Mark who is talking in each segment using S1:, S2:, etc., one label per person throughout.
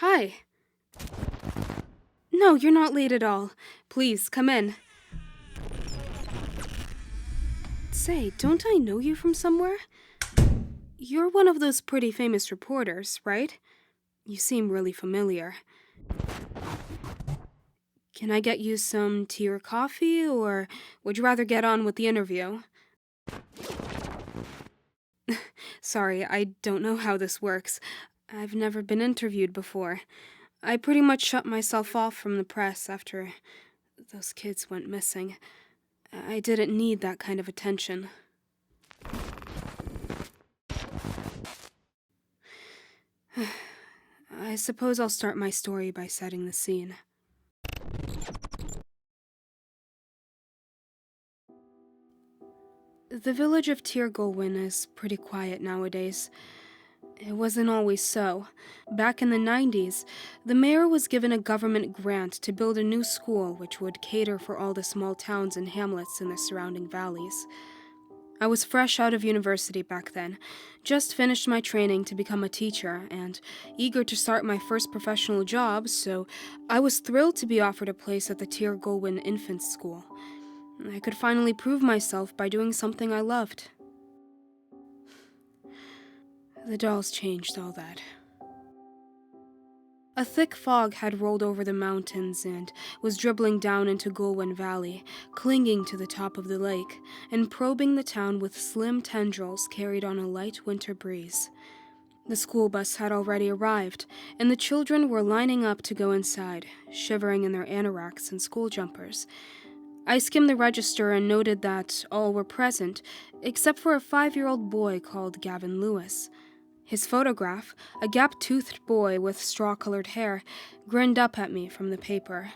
S1: Hi. No, you're not late at all. Please, come in. Say, don't I know you from somewhere? You're one of those pretty famous reporters, right? You seem really familiar. Can I get you some tea or coffee, or would you rather get on with the interview? Sorry, I don't know how this works. I've never been interviewed before. I pretty much shut myself off from the press after those kids went missing. I didn't need that kind of attention. I suppose I'll start my story by setting the scene. The village of Tirgolwyn is pretty quiet nowadays. It wasn't always so. Back in the 90s, the mayor was given a government grant to build a new school which would cater for all the small towns and hamlets in the surrounding valleys. I was fresh out of university back then, just finished my training to become a teacher, and eager to start my first professional job, so I was thrilled to be offered a place at the Tirgolwyn Infant School. I could finally prove myself by doing something I loved. The dolls changed all that. A thick fog had rolled over the mountains and was dribbling down into Golwyn Valley, clinging to the top of the lake, and probing the town with slim tendrils carried on a light winter breeze. The school bus had already arrived, and the children were lining up to go inside, shivering in their anoraks and school jumpers. I skimmed the register and noted that all were present, except for a 5-year-old boy called Gavin Lewis. His photograph, a gap-toothed boy with straw-colored hair, grinned up at me from the paper.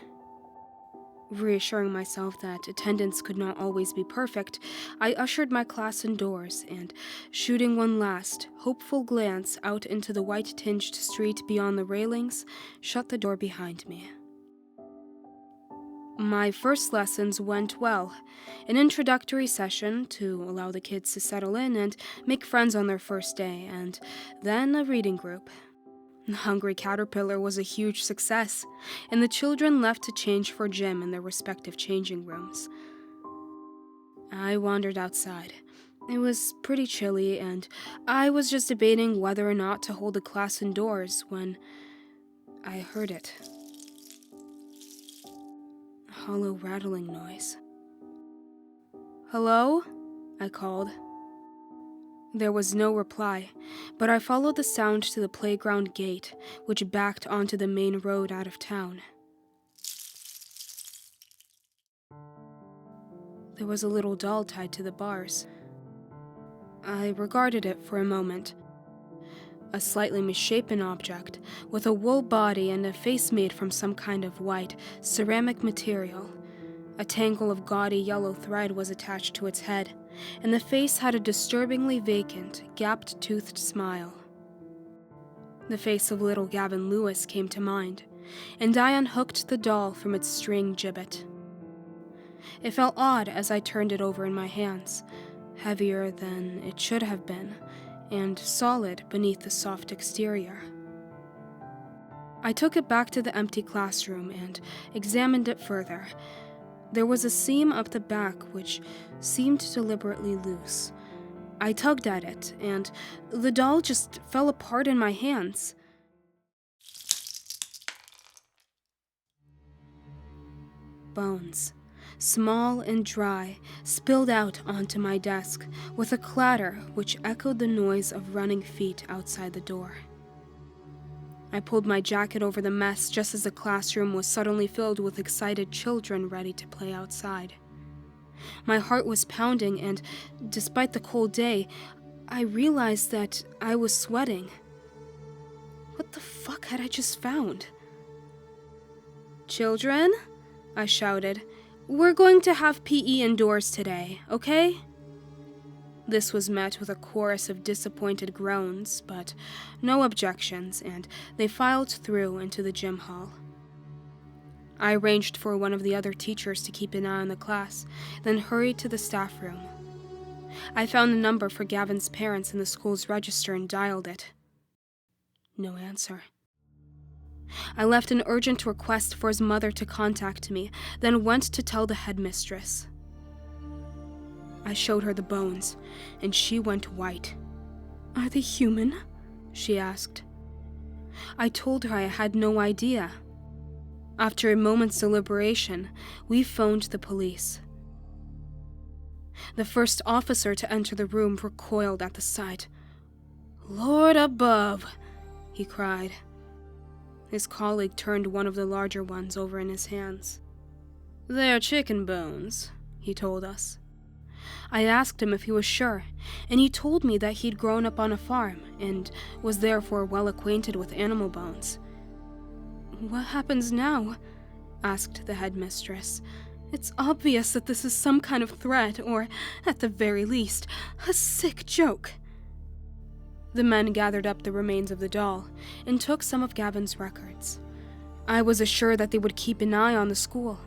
S1: Reassuring myself that attendance could not always be perfect, I ushered my class indoors and, shooting one last, hopeful glance out into the white-tinged street beyond the railings, shut the door behind me. My first lessons went well. An introductory session to allow the kids to settle in and make friends on their first day, and then a reading group. Hungry Caterpillar was a huge success, and the children left to change for gym in their respective changing rooms. I wandered outside. It was pretty chilly, and I was just debating whether or not to hold a class indoors when I heard it. Hollow rattling noise. "Hello?" I called. There was no reply, but I followed the sound to the playground gate, which backed onto the main road out of town. There was a little doll tied to the bars. I regarded it for a moment. A slightly misshapen object, with a wool body and a face made from some kind of white, ceramic material. A tangle of gaudy yellow thread was attached to its head, and the face had a disturbingly vacant, gapped-toothed smile. The face of little Gavin Lewis came to mind, and I unhooked the doll from its string gibbet. It felt odd as I turned it over in my hands, heavier than it should have been, and solid beneath the soft exterior. I took it back to the empty classroom and examined it further. There was a seam up the back which seemed deliberately loose. I tugged at it, and the doll just fell apart in my hands. Bones, small and dry, spilled out onto my desk with a clatter which echoed the noise of running feet outside the door. I pulled my jacket over the mess just as the classroom was suddenly filled with excited children ready to play outside. My heart was pounding, and despite the cold day, I realized that I was sweating. What the fuck had I just found? "Children," I shouted, "we're going to have PE indoors today, okay?" This was met with a chorus of disappointed groans, but no objections, and they filed through into the gym hall. I arranged for one of the other teachers to keep an eye on the class, then hurried to the staff room. I found the number for Gavin's parents in the school's register and dialed it. No answer. I left an urgent request for his mother to contact me, then went to tell the headmistress. I showed her the bones, and she went white. "Are they human?" she asked. I told her I had no idea. After a moment's deliberation, we phoned the police. The first officer to enter the room recoiled at the sight. "Lord above," he cried. His colleague turned one of the larger ones over in his hands. "They're chicken bones," he told us. I asked him if he was sure, and he told me that he'd grown up on a farm and was therefore well acquainted with animal bones. "What happens now?" asked the headmistress. "It's obvious that this is some kind of threat, or, at the very least, a sick joke." The men gathered up the remains of the doll and took some of Gavin's records. I was assured that they would keep an eye on the school.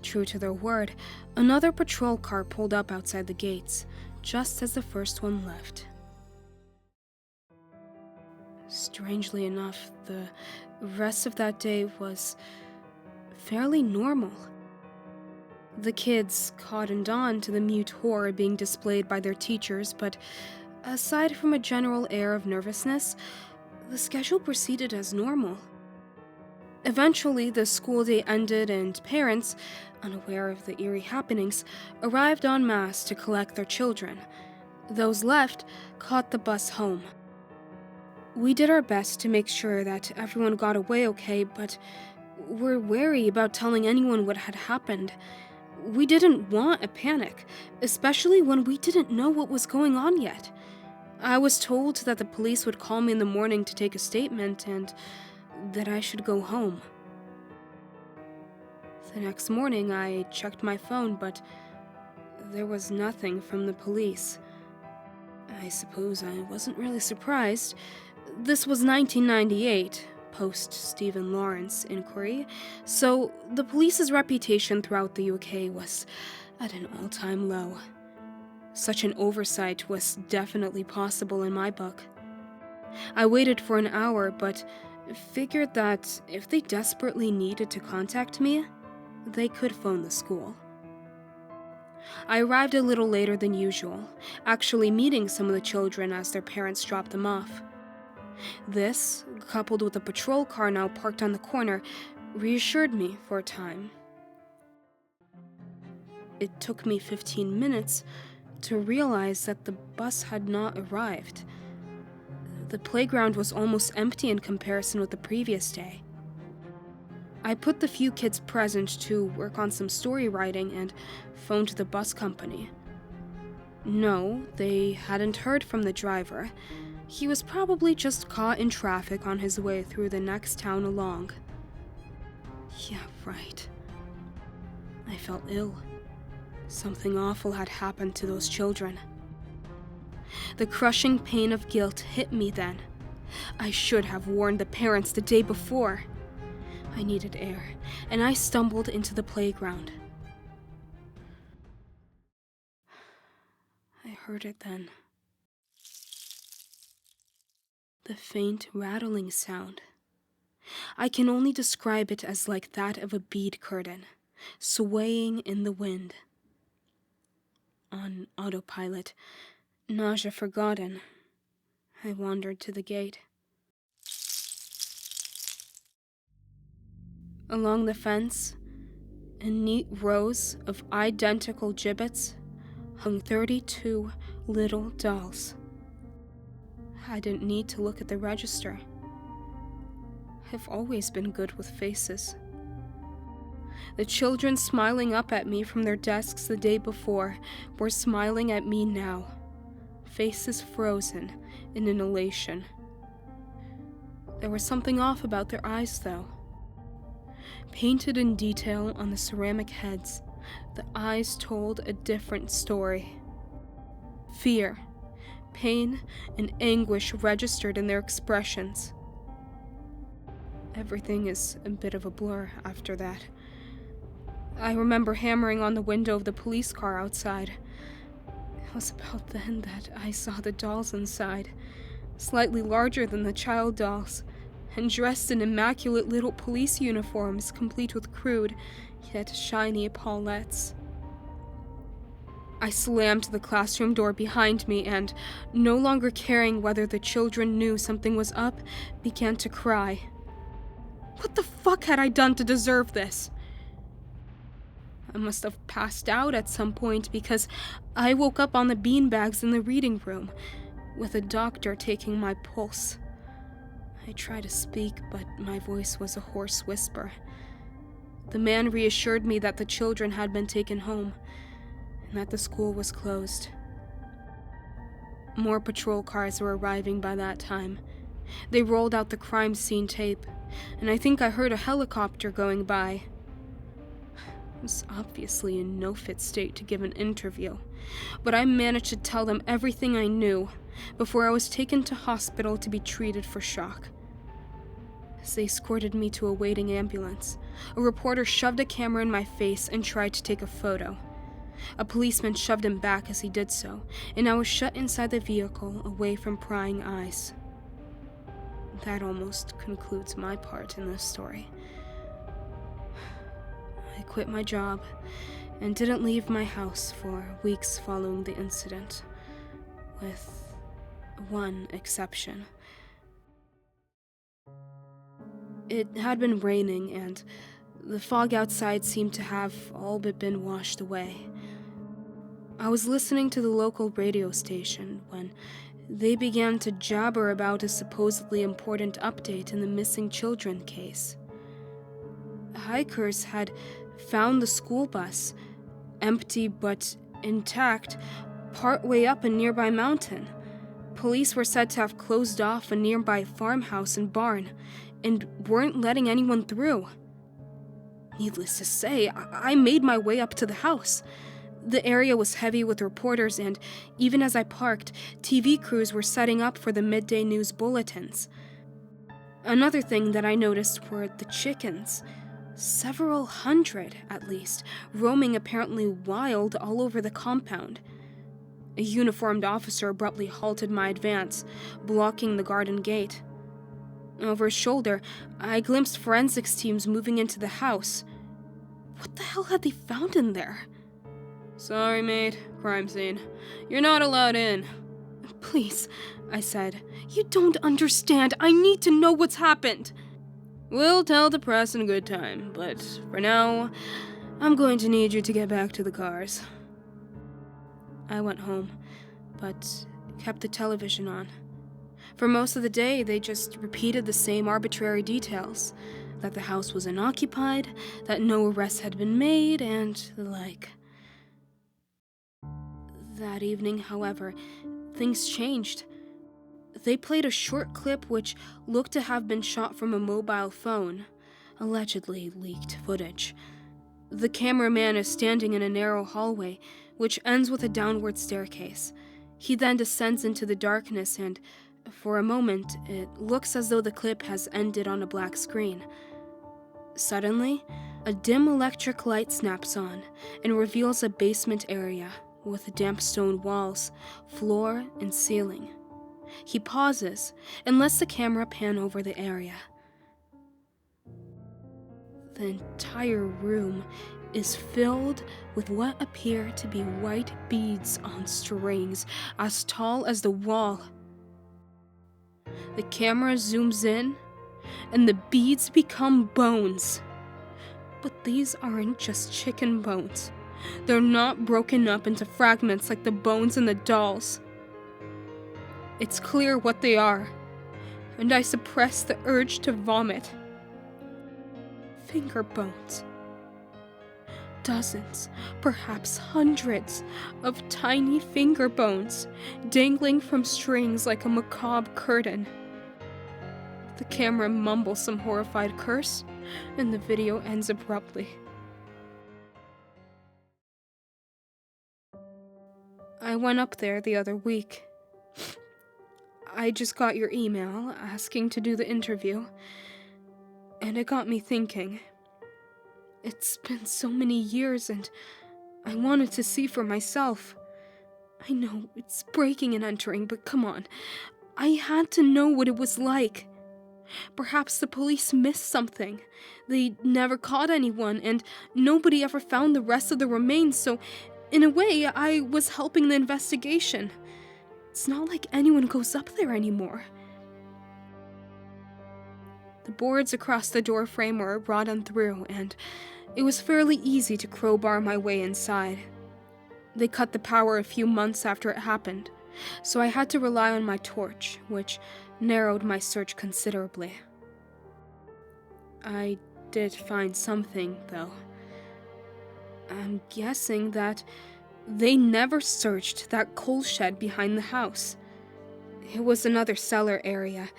S1: True to their word, another patrol car pulled up outside the gates, just as the first one left. Strangely enough, the rest of that day was fairly normal. The kids cottoned on to the mute horror being displayed by their teachers, but aside from a general air of nervousness, the schedule proceeded as normal. Eventually, the school day ended and parents, unaware of the eerie happenings, arrived en masse to collect their children. Those left caught the bus home. We did our best to make sure that everyone got away okay, but were wary about telling anyone what had happened. We didn't want a panic, especially when we didn't know what was going on yet. I was told that the police would call me in the morning to take a statement and that I should go home. The next morning, I checked my phone, but there was nothing from the police. I suppose I wasn't really surprised. This was 1998, post-Stephen Lawrence inquiry, so the police's reputation throughout the UK was at an all-time low. Such an oversight was definitely possible in my book. I waited for an hour, but figured that if they desperately needed to contact me, they could phone the school. I arrived a little later than usual, actually meeting some of the children as their parents dropped them off. This, coupled with a patrol car now parked on the corner, reassured me for a time. It took me 15 minutes to realize that the bus had not arrived. The playground was almost empty in comparison with the previous day. I put the few kids present to work on some story writing and phoned the bus company. No, they hadn't heard from the driver. He was probably just caught in traffic on his way through the next town along. Yeah, right. I felt ill. Something awful had happened to those children. The crushing pain of guilt hit me then. I should have warned the parents the day before. I needed air, and I stumbled into the playground. I heard it then. The faint rattling sound. I can only describe it as like that of a bead curtain, swaying in the wind. On autopilot, nausea forgotten, I wandered to the gate. Along the fence, in neat rows of identical gibbets, hung 32 little dolls. I didn't need to look at the register. I've always been good with faces. The children smiling up at me from their desks the day before were smiling at me now, faces frozen in an elation. There was something off about their eyes, though. Painted in detail on the ceramic heads, the eyes told a different story. Fear, pain, and anguish registered in their expressions. Everything is a bit of a blur after that. I remember hammering on the window of the police car outside. It was about then that I saw the dolls inside, slightly larger than the child dolls, and dressed in immaculate little police uniforms, complete with crude, yet shiny epaulettes. I slammed the classroom door behind me and, no longer caring whether the children knew something was up, began to cry. What the fuck had I done to deserve this? I must have passed out at some point because I woke up on the beanbags in the reading room, with a doctor taking my pulse. I tried to speak, but my voice was a hoarse whisper. The man reassured me that the children had been taken home, and that the school was closed. More patrol cars were arriving by that time. They rolled out the crime scene tape, and I think I heard a helicopter going by. I was obviously in no fit state to give an interview, but I managed to tell them everything I knew before I was taken to hospital to be treated for shock. As they escorted me to a waiting ambulance, a reporter shoved a camera in my face and tried to take a photo. A policeman shoved him back as he did so, and I was shut inside the vehicle, away from prying eyes. That almost concludes my part in this story. I quit my job and didn't leave my house for weeks following the incident, with one exception. It had been raining, and the fog outside seemed to have all but been washed away. I was listening to the local radio station when they began to jabber about a supposedly important update in the missing children case. Hikers had found the school bus, empty but intact, partway up a nearby mountain. Police were said to have closed off a nearby farmhouse and barn, and weren't letting anyone through. Needless to say, I made my way up to the house. The area was heavy with reporters, and even as I parked, TV crews were setting up for the midday news bulletins. Another thing that I noticed were the chickens. Several hundred, at least, roaming apparently wild all over the compound. A uniformed officer abruptly halted my advance, blocking the garden gate. Over his shoulder, I glimpsed forensics teams moving into the house. What the hell had they found in there? "Sorry, mate. Crime scene. You're not allowed in." "Please," I said. "You don't understand. I need to know what's happened." "We'll tell the press in good time, but for now, I'm going to need you to get back to the cars." I went home, but kept the television on. For most of the day, they just repeated the same arbitrary details. That the house was unoccupied, that no arrests had been made, and the like. That evening, however, things changed. They played a short clip which looked to have been shot from a mobile phone, allegedly leaked footage. The cameraman is standing in a narrow hallway, which ends with a downward staircase. He then descends into the darkness, and for a moment, it looks as though the clip has ended on a black screen. Suddenly, a dim electric light snaps on and reveals a basement area with damp stone walls, floor, and ceiling. He pauses and lets the camera pan over the area. The entire room is filled with what appear to be white beads on strings as tall as the wall. The camera zooms in, and the beads become bones. But these aren't just chicken bones. They're not broken up into fragments like the bones in the dolls. It's clear what they are, and I suppress the urge to vomit. Finger bones. Dozens, perhaps hundreds, of tiny finger bones dangling from strings like a macabre curtain. The camera mumbles some horrified curse, and the video ends abruptly. I went up there the other week. I just got your email asking to do the interview, and it got me thinking. It's been so many years, and I wanted to see for myself. I know it's breaking and entering, but come on. I had to know what it was like. Perhaps the police missed something. They never caught anyone, and nobody ever found the rest of the remains, so in a way, I was helping the investigation. It's not like anyone goes up there anymore. The boards across the door frame were rotten through, and it was fairly easy to crowbar my way inside. They cut the power a few months after it happened, so I had to rely on my torch, which narrowed my search considerably. I did find something, though. I'm guessing that they never searched that coal shed behind the house. It was another cellar area,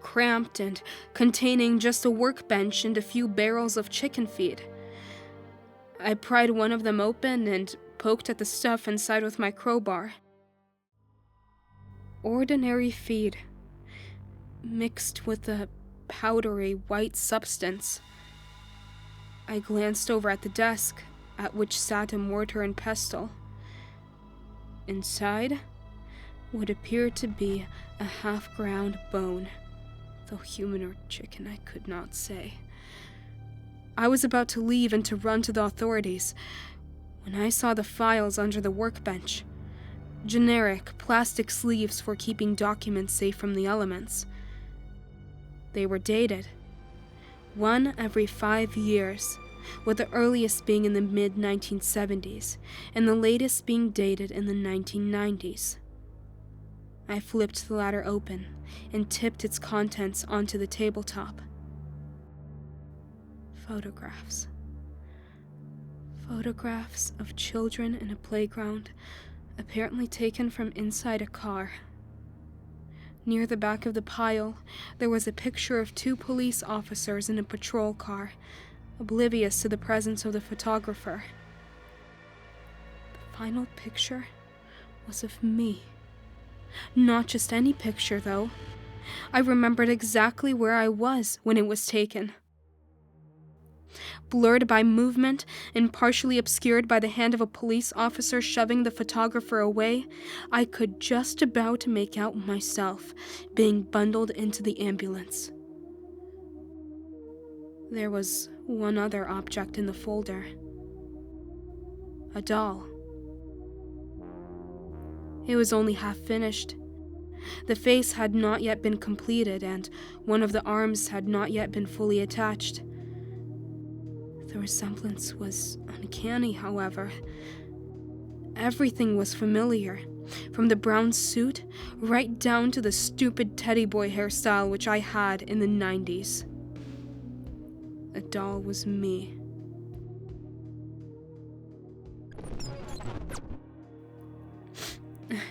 S1: cramped and containing just a workbench and a few barrels of chicken feed. I pried one of them open and poked at the stuff inside with my crowbar. Ordinary feed, mixed with a powdery white substance. I glanced over at the desk, at which sat a mortar and pestle. Inside would appear to be a half-ground bone, though human or chicken I could not say. I was about to leave and to run to the authorities when I saw the files under the workbench. Generic plastic sleeves for keeping documents safe from the elements. They were dated, one every 5 years, with the earliest being in the mid-1970s, and the latest being dated in the 1990s. I flipped the latter open and tipped its contents onto the tabletop. Photographs. Photographs of children in a playground, apparently taken from inside a car. Near the back of the pile, there was a picture of 2 police officers in a patrol car, oblivious to the presence of the photographer. The final picture was of me. Not just any picture, though. I remembered exactly where I was when it was taken. Blurred by movement and partially obscured by the hand of a police officer shoving the photographer away, I could just about make out myself being bundled into the ambulance. There was one other object in the folder. A doll. It was only half finished. The face had not yet been completed, and one of the arms had not yet been fully attached. The resemblance was uncanny, however. Everything was familiar, from the brown suit right down to the stupid teddy boy hairstyle which I had in the 90s. The doll was me.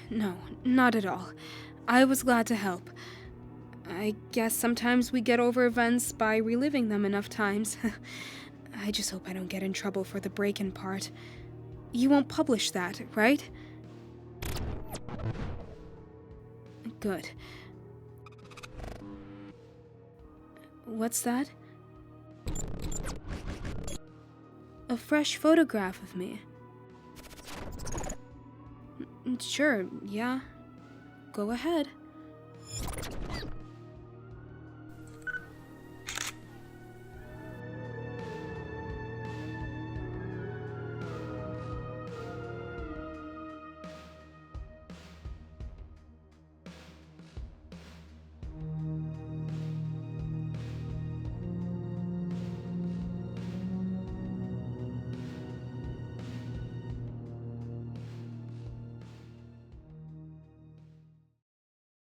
S1: No, not at all. I was glad to help. I guess sometimes we get over events by reliving them enough times. I just hope I don't get in trouble for the break-in part. You won't publish that, right? Good. What's that? A fresh photograph of me. Sure, yeah. Go ahead.